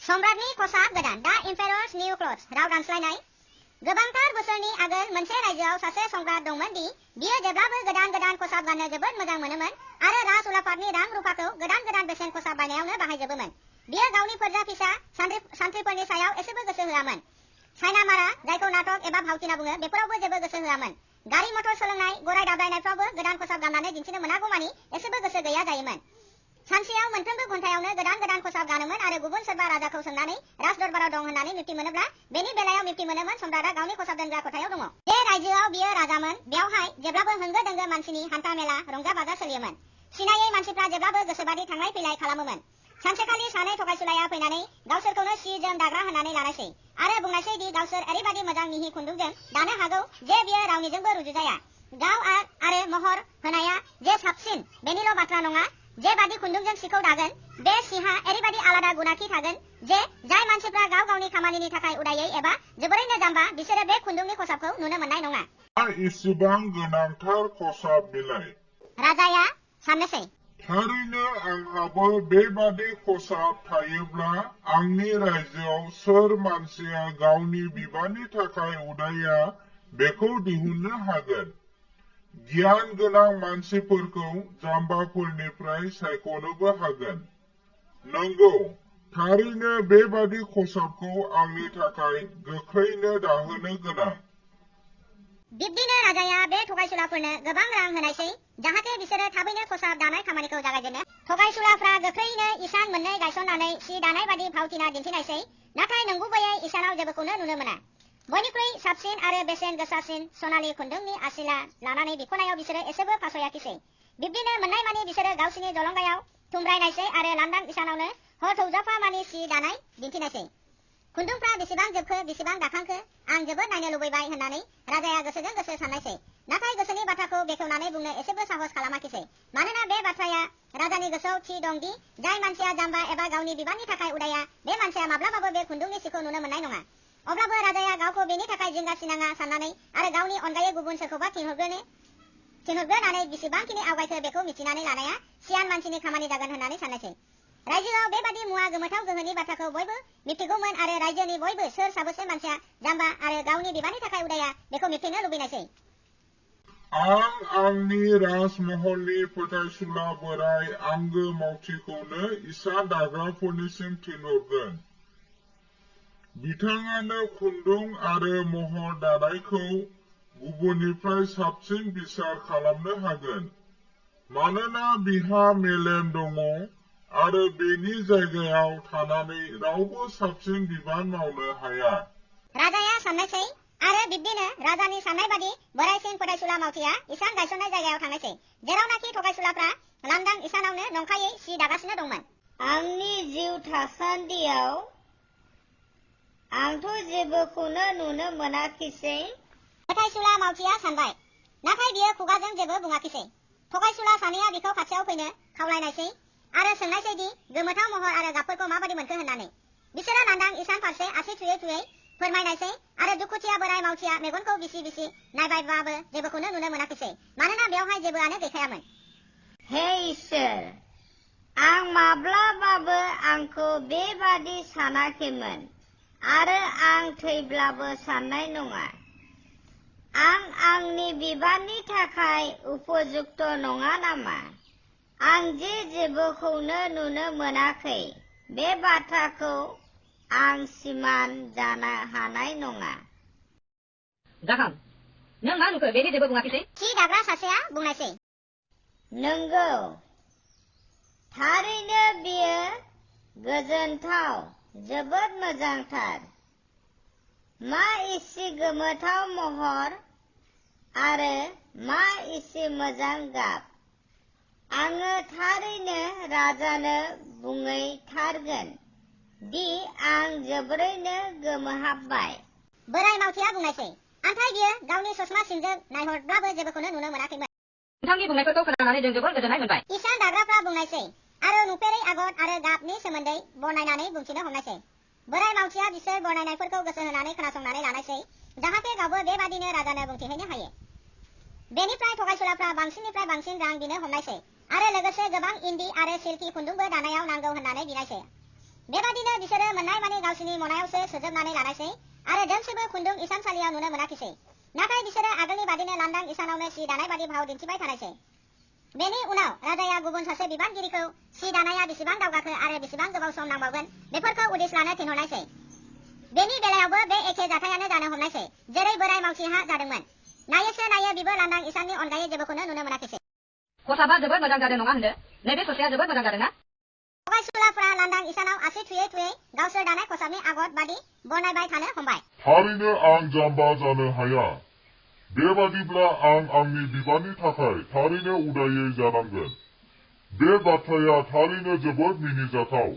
सम्राटनि खसाब गोदान दा इम्पेरर्स निउ क्लथ्स राव दानस्लायनाय गोबांथार बोसोरनि आगोल मोनसे रायजोआव सासे सम्राट दंमोन दि बियो जेब्लाबो गोदान गोदान खसाब गाननो जोबोद मोजां मोनोमोन आरो राज उलाफादनि रां रुफाखौ गोदान गोदान बेसेन खसाब बायनायावनो बाहायजोबोमोन। बियो गावनि फोरजा फिसा सान्थ्रिफोरनि सायाव एसेबो गोसो होआमोन। सायनामारा जायखौ नाटक एबा भावथिना बुङो बेफोरावबो जेबो गोसो होआमोन। गारि मटर सोलोंनाय गराय दाब्रायनायफ्रावबो गोदान खसाब गाननानै दिन्थिनो मोनागौमानि एसेबो गोसो गैया जायोमोन। सानसेयाव मोनफ्रोमबो घन्टायावनो गोदान गोदान खसाब गानोमोन आरो गुबुन सोरबा राजाखौ सोंनानै राज दरबाराव दं होननानै मिबथि मोनोब्ला बेनि बेलायाव मिबथि मोनोमोन सम्राटआ गावनि खसाब दोनग्रा खथायाव दङ। जे रायजोआव बियो राजामोन बेयावहाय जेब्लाबो होंगो दोंगो मानसिनि हान्था मेला रंजा बाजा सोलियोमोन। सिनायै मानसिफ्रा जेब्लाबो गोसोबादि थांलाय फैलाय खालामोमोन। सानसेखालि सानै थगायसुलाया फैनानै गावसोरखौनो सि जोम दाग्रा होननानै लानायसै आरो बुंनायसै दि गावसोर ओरैबादि मोजां मिहि खुन्दुंजों दानो हागौ जे बियो रावनिजोंबो रुजुजाया। गाव आरो महर होनाया जे साबसिन बेनिल' बाथ्रा नङा, जेबादि खुन्दुंजों सिखौ दागोन बे सिहा ओरैबादि आलादा गुनाखि थागोन जे जाय मानसिफ्रा गाव गावनि खामानिनि थाखाय उदायै एबा जोबोरैनो जाम्बा बिसोरो बे खुन्दुंनि खसाबखौ नुनो मोननाय नङा। इसेबां गोनांथार खसाब बिलाइ राजाया साननोसै। थारैनो आंहाबो बेबादि खसाब थायोब्ला आंनि रायजोआव सोर मानसिया गावनि बिबाननि थाखाय उदाया बेखौ दिहुननो हागोन। गियान गोनां मानसिफोरखौ जाम्बाफोरनिफ्राय सायख'नोबो हागोन। नंगौ, थारैनो बेबादि खसाबखौ आंनि थाखाय गोख्रैनो दाहोनो गोनां। बिब्दिनो राजाया बे थगायसुलाफोरनो गोबां रां होनायसै जाहाथे बिसोरो थाबैनो खसाब दानाय खामानिखौ जागायजेनो। थगायसुलाफ्रा गोख्रैनो इसान मोननै गायसननानै सि दानाय बादि भावथिना दिन्थिनायसै, नाथाय नंगुबैयै इसानाव जेबोखौनो नुनो मोना। बयनिख्रुइ साबसिन आरो बेसेन गोसासिन सनालि खुन्दुंनि आसिला लानानै बिखनायाव बिसोरो एसेबो फासयाखिसै। बिब्दिनो मोननाय मानि बिसोरो गावसिनि जलंगायाव थुमब्रायनायसै आरो लांदां इसानावनो हर थौजाफा मानि सि दानाय दिन्थिनायसै। खुन्दुंफ्रा बेसेबां जोबखो बेसेबां दाखांखो आं जोबोद नायनो लुबैबाय होननानै राजाया गोसोजों गोसो साननायसै, नाथाय गोसोनि बाथ्राखौ बेखेवनानै बुंनो एसेबो साहस खालामाखिसै। मानोना बे बाथ्राया राजानि गोसोआव थि दं दि जाय मानसिया जाम्बा एबा गावनि बिबाननि थाखाय उदाया बे मानसिया माब्लाबाबो बे खुन्दुंनि सिखौ नुनो मोननाय नङा। अब्लाबो राजाया गावखौ बेनि थाखाय जिंगासिनाङा साननानै आरो गावनि अनगायै गुबुन सोरखौबा थिनहरग्रोनानै बेसेबांखिनि आवगायखो बेखौ मिथिनानै लानाया सियान मानसिनि खामानि जागोन होननानै साननायसै। रायजोआव बेबादि मुवा गोमोथाव गोहोनि बाथ्राखौ बयबो मिथिगौमोन आरो रायजोनि बयबो सोर साबेसे मानसिया जाम्बा आरो गावनि बिबाननि थाखाय उदाया बेखौ मिथिनो लुबैनायसै। आं आंनि राजमहलनि फोथायसुला बोराय आंगो मावथिखौनो इसान दाग्राफोरनिसिम थिनहरगोन। बिथाङानो खुन्दुं आरो महर दानायखौ गुबुननिफ्राय साबसिन बिसार खालामनो हागोन, मानोना बिहा मेलेम दङ आरो बेनि जायगायाव थानानै रावबो साबसिन बिबान मावनो हाया। राजाया साननायसै आरो बिब्दिनो राजानि साननाय बादि बोरायसिन फोथायसुला मावथिया इसान गायसननाय जायगायाव थांनायसै, जेरावनाखि थगायसुलाफ्रा लांदां इसानावनो नंखायै सि दागासिनो दंमोन। आंनि जिउ थासान्दियाव आंथ' जेबोखौनो नुनो मोनाखिसै। फोथायसुला मावथिया सानबाय, नाथाय बियो खुगाजों जेबो बुङाखिसै। थगायसुला सानैया बिखौ खाथियाव फैनो खावलायनायसै आरो सोंनायसै दि गोमोथाव महर आरो गाबफोरखौ माबादि मोनखो होननानै। बिसोरो लांदां इसान फारसे आसि थुयै थुयै फोरमायनायसै आरो दुखुथिया बोराय मावथिया मेगनखौ बिसि बिसि नायबायबाबो जेबोखौनो नुनो मोनाखिसै, मानोना बेवहाय जेबोआनो गैखायामोन। हे इसोर, आं माब्लाबाबो आंखौ बेबादि सानाखैमोन आरो आं थैब्लाबो साननाय नङा। आं आंनि बिबाननि थाखाय उपयुक्त नङा नामा? आं जे जेबोखौनो नुनो मोनाखै बे बाथ्राखौ आं सिमान जानो हानाय नङा। गाहाम, नों मा नुखो बेनि जेबो बुङाखिसै? सि दाग्रा सासेया बुंनायसै। नंगौ, थारैनो बेयो गोजोनथाव, जोबोद मोजांथार। मा एसे गोमोथाव महर आरो मा एसे मोजां गाब। आङो थारैनो राजानो बुंहैथारगोन दि आं जोबोरैनो गोमोहाबबाय। बोराय मावथिया बुंनायसै, नाथाय बियो गावनि ससमा सिंजों नायहरब्लाबो जेबोखौनो नुनो मोनाखैमोन। नोंथांनि बुंनायफोरखौ खोनानानै जों जोबोर गोजोननाय मोनबाय। इसान दाग्राफ्रा बुंनायसै आरो नुफेरै आगर आरो गाबनि सोमोन्दै बरनायनानै बुंथिनो हमनायसै। बोराय मावथिया बिसोर बरनायनायफोरखौ गोसो होनानै खोनासंनानै लानायसै, जाहाथे गावबो बेबादिनो राजानो बुंथिहैनो हायो। बेनिफ्राय थगायसुलाफ्रा बांसिननिफ्राय बांसिन रां बिनो हमनायसै आरो लोगोसे गोबां इन्दि आरो सिल्कि खुन्दुंबो दानायाव नांगौ होननानै बिनायसै। बेबादिनो बिसोरो मोननाय मानि गावसिनि मनायावसो सोजोबनानै लानायसै आरो दोंसेबो खुन्दुं इसानसालियाव नुनो मोनाखिसै। नाथाय बिसोरो आगोलनि बादिनो लांदां इसानावनो सि दानाय बादि भाव दिन्थिबाय थानायसै। बेनि उनाव राजाया गुबुन सासे बिबानगिरिखौ सि दानाया बेसेबां दावगाखो आरो बेसेबां गोबाव सम नांबावगोन बेफोरखौ उदिस लानो थिनहरनायसै। बेनि बेलायावबो बे एखे जाथायानो जानो हमनायसै जेरै बोराय मावथिहा जादोंमोन। नायोसो नायो बिबो लांदां इसाननि अनगायै जेबोखौनो नुनो मोनाखिसै। खसाबा जोबोद मोजां जादों नङा होनदो? नैबे ससेया जोबोद मोजां जादों ना? थगायसुलाफोरा लांदां इसानाव आसि थुयै थुयै गावसोर दानाय खसाबनि आगर बादि बनायबाय थानो हमबाय। थारैनो आं जाम्बा जानो हाया। बेबादिब्ला आं आंनि बिबाननि थाखाय थारैनो उदायै जानांगोन। बे बाथ्राया थारैनो जोबोद मिनिजाथाव।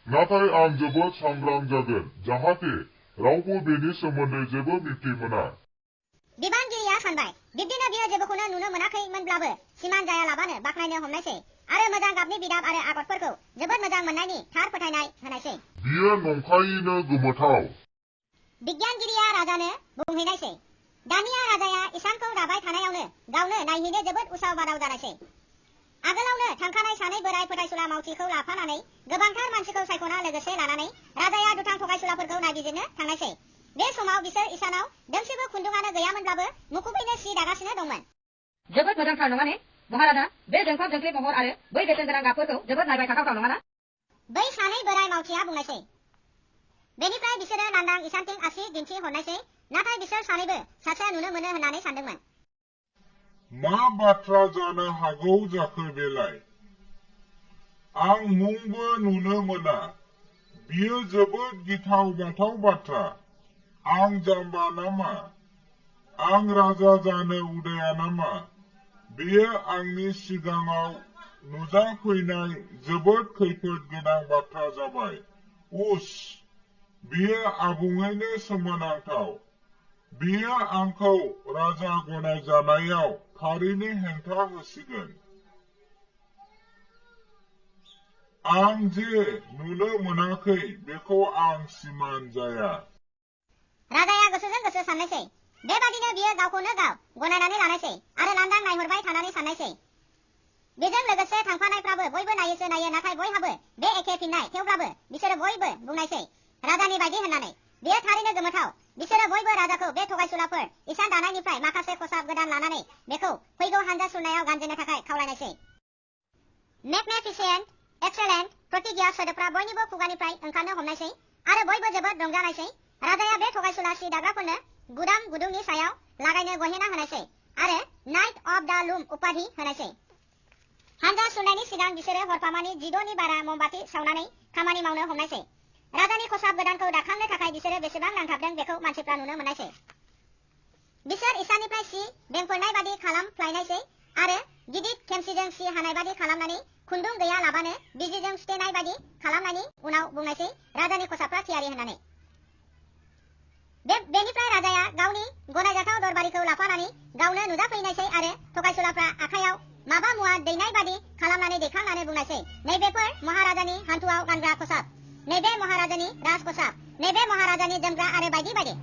नाथाय आं जोबोद सांग्रां जागोन जाहाथे रावबो बेनि सोमोन्दै जेबो मिथि मोना। बिबानगिरिया सानबाय। बिब्दिनो बियो जेबोखौनो नुनो मोनाखैमोनब्लाबो सिमान जायालाबानो बाख्नायनो हमनायसै आरो मोजां गाबनि बिदाब आरो आगरफोरखौ जोबोद मोजां मोननायनि थार फोथायनाय होनायसै। बियो नंखायैनो गोमोथाव। बिगियानगिरिया राजानो बुंहैनायसै। दानिया राजाया इसानखौ दाबाय थानायावनो गावनो नायहैनो जोबोद उसाव बादाव जानायसै। आगोलावनो थांखानाय सानै बोराय फोथायसुला मावथिखौ लाफानानै गोबांथार मानसिखौ सायख'ना लोगोसे लानानै राजाया दुथां थगायसुलाफोरखौ नागिरनो थांनायसै। बे समाव बिसोर इसानाव दोंसेबो खुन्दुङानो गैयामोनब्लाबो मुखुबैनो सि दागासिनो दंमोन। जोबोद मोजांथार नङा ने महाराजा? बे जोंख्लाब जोंख्लिब महर आरो बै बेसेन गोनां गाबफोरखौ जोबोद नायबाय थाथावथाव नङा ना? बै सानै बोराय मावथिया बुंनायसै। बेनिफ्राय बिसोरो लांदां इसानथिं आसि दिन्थि हरनायसै। नाथाय बिसोर सानैबो सासेया नुनो मोनो होननानै सानदोंमोन। मा बाथ्रा जानो हागौ जाखो बेलाय? आं मुंबो नुनो मोना। बियो जोबोद गिथाव बाथाव बाथ्रा। आं जाम्बा नामा? आं राजा जानो उदाया नामा? बेयो आंनि सिगाङाव नुजाफैनाय जोबोद खैफोद गोनां बाथ्रा जाबाय। उस, बेयो आबुङैनो सोमोनांथाव। बेयो आंखौ राजा गनायजानायाव थारैनो हेंथा होसिगोन। आं जे नुनो मोनाखै बेखौ आं सिमान जाया। राजाया गोसोजों गोसो साननायसै। बेबादिनो बियो गावखौनो गाव गनायनानै लानायसै आरो लांदां नायहरबाय थानानै साननायसै। बेजों लोगोसे थांफानायफ्राबो बयबो नायोसो नायो नाथाय बयहाबो बे एखे फिननाय। थेवब्लाबो बिसोरो बयबो बुंनायसै राजानि बायदि होननानै। बेयो थारैनो गोमोथाव। बिसोरो बयबो राजाखौ बे थगायसुलाफोर इसान दानायनिफ्राय माखासे खसाब गोदान लानानै बेखौ फैगौ हानजा सुरनायाव गानजेननो थाखाय खावलायनायसै। मेगनिफिसेन्ट, एक्सेलेन्ट प्रतिज्ञा सोदोबफ्रा बयनिबो खुगानिफ्राय ओंखारनो हमनायसै आरो बयबो जोबोद रंजानायसै। राजाया बे थगायसुला सि दाग्राफोरनो गुदाम गुदुंनि सायाव लागायनो गहेना होनायसै आरो नाइट अफ द लुम उपाधि होनायसै। हानजा सुरनायनि सिगां बिसोरो हरफामानि 16नि बारा ममबाति सावनानै खामानि मावनो हमनायसै। राजानि खसाब गोदानखौ दाखांनो थाखाय बिसोरो बेसेबां नांथाबदों बेखौ मानसिफ्रा नुनो मोननायसै। बिसोर इसाननिफ्राय सि बेंफोरनाय बादि खालामफ्लायनायसै आरो गिदिर खेमसिजों सि हानाय बादि खालामनानै खुन्दुं गैयालाबानो बिजिजों सुथेनाय बादि खालामनायनि उनाव बुंनायसै राजानि खसाबफ्रा थियारि होननानै। बेनिफ्राय राजाया गावनि गनायजाथाव दरबारिखौ लाफानानै गावनो नुजाफैनायसै आरो थगायसुलाफ्रा आखायाव माबा मुवा दैनाय बादि खालामनानै दैखांनानै बुंनायसै नैबेफोर महाराजानि हान्थुआव गानग्रा खसाब, नैबे महाराजानि राज खसाब, नैबे महाराजानि जोमग्रा आरो बायदि बायदि।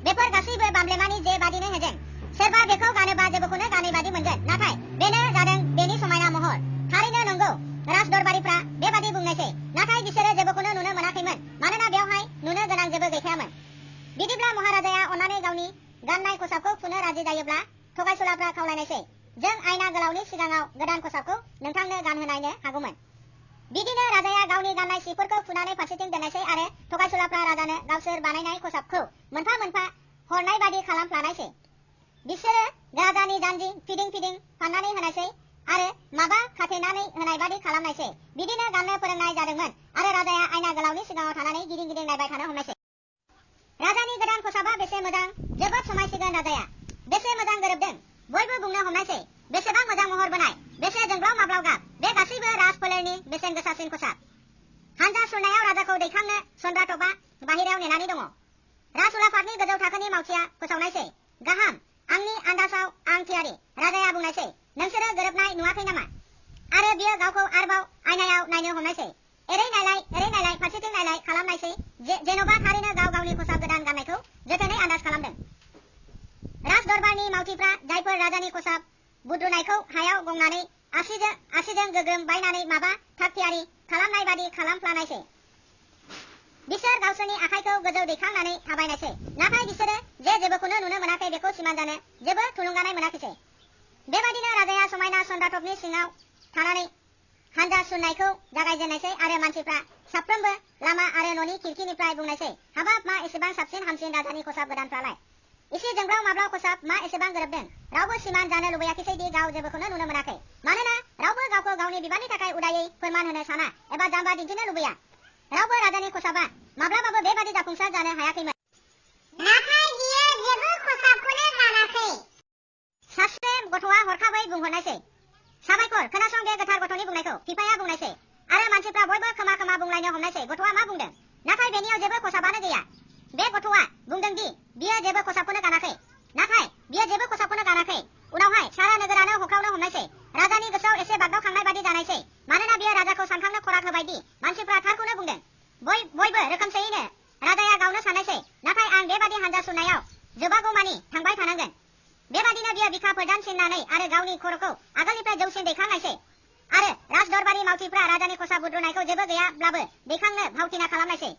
बेफोर गासैबो बामलेमानि जे बादिनो हेजें। सोरबा बेखौ गानोबा जेबोखौनो गानै बादि मोनगोन। नाथाय बेनो जादों बेनि समायना महर। थारैनो नंगौ, राज दरबारिफ्रा बेबादि बुंनायसै। नाथाय बिसोरो जेबोखौनो नुनो मोनाखैमोन मानोना बेवहाय नुनो गोनां जेबो गैखायामोन। बिदिब्ला महाराजाया अननानै गावनि गाननाय खसाबखौ फुनो राजि जायोब्ला थगायसुलाफ्रा खावलायनायसै जों आयना गोलावनि सिगाङाव गोदान खसाबखौ नोंथांनो गानहोनायनो हागौमोन। बिदिनो राजाया गावनि गाननाय सिफोरखौ फुनानै फारसेथिं दोननायसै आरो थगायसुलाफ्रा राजानो गावसोर बानायनाय खसाबखौ मोनफा मोनफा हरनाय बादि खालामफ्लानायसै। बिसोरो राजानि जानजि फिदिं फिदिं फाननानै होनायसै आरो माबा खाथेनानै होनाय बादि खालामनायसै। बिदिनो गाननो फोरोंनाय जादोंमोन आरो राजाया आयना गोलावनि सिगाङाव थानानै गिदिं गिदिं नायबाय थानो हमनायसै। राजानि गोदान खसाबा बेसे मोजां, जोबोद समायसिगोन राजाया। बेसे मोजां गोरोबदों। बयबो बुंनो हमनायसै बेसेबां मोजां महर बोनाय, बेसे जोंब्लाव माब्लाव गाब। बे गासैबो राज फोलेरनि बेसेन गोसासिन खसाब। हानजा सुरनायाव राजाखौ दैखांनो चन्द्राथपआ बाहेरायाव नेनानै दङ। राजउलाफादनि गोजौ थाखोनि मावथिया फोसावनायसै गाहाम, आंनि आन्दाजाव आं थियारि। राजाया बुंनायसै नोंसोरो गोरोबनाय नुवाखै नामा? आरो बियो गावखौ आरोबाव आयनायाव नायनो हमनायसै। एरै नायलाय फारसेथिं नायलाय खालामनायसै जेन'बा थारैनो गाव गावनि खसाब गोदान गाननायखौ जोथोनै आन्दाज खालामदों। राज दरबारनि मावथिफ्रा जायफोर राजानि खसाब बुद्रुनायखौ हायाव गंनानै आसिजों गोग्रोम बायनानै माबा थाग थियारि खालामनाय बादि खालामफ्लानायसै। बिसोर गावसोरनि आखाइखौ गोजौ दैखांनानै थाबायनायसै नाथाय बिसोरो जेबोखौनो नुनो मोनाखै बेखौ सिमान जानो जेबो थुलुंगानाय मोनाखिसै बेबादिनो राजाया समायना सन्द्राथपनि सिङाव थानानै हानजा सुरनायखौ जागायजेननायसै आरो मानसिफ्रा साफ्रोमबो लामा आरो न'नि खिरखिनिफ्राय बुंनायसै हाबाब मा एसेबां साबसिन हामसिन राजानि खसाब गोदानफ्रालाय इसे जोंब्लाव माब्लाव खसाब मा एसेबां गोरोबदों रावबो सिमान जानो लुबैयाखिसै दि गाव जेबोखौनो नुनो मोनाखै मानोना रावबो गावखौ गावनि बिबाननि थाखाय उदायै फोरमान होनो साना एबा जाम्बा दिन्थिनो लुबैया रावबो राजानि खसाबा माब्लाबाबो बेबादि जाफुंसार जानो हायाखैमोन नाथाय बियो जेबो खसाबखौनो गानाखै सासे गथ'आ हरखाबै बुंहरनायसै साबायखर खोनासं बे गोथार गथ'नि बुंनायखौ बिफाया बुंनायसै आरो मानसिफ्रा बयबो खोमा खोमा बुंलायनो हमनायसै गथ'आ मा बुंदों नाथाय बेनियाव जेबो खसाबानो गैया बे गथ'आ बुंदों दि बियो जेबो खसाबखौनो गानाखै नाथाय बियो जेबो खसाबखौनो गानाखै उनावहाय सारा नोगोरानो होख्रावनो हमनायसै राजानि गोसोआव एसे बागदावखांनाय बादि जानायसै मानोना बियो राजाखौ सानखांनो खराग होबाय दि मानसिफ्रा थारखौनो बुंदों बयबो रोखोमसेयैनो राजाया गावनो साननायसै नाथाय आं बेबादि हानजा सुरनायाव जोबागौमानि थांबाय थानांगोन बेबादिनो बियो बिखा फोरदानसिननानै आरो गावनि खर'खौ आगोलनिफ्राय जौसिन दैखांनायसै आरो राजदरबारि मावथिफ्रा राजानि खसाब बुद्रुनायखौ जेबो गैयाब्लाबो दैखांनो भावथिना खालामनायसै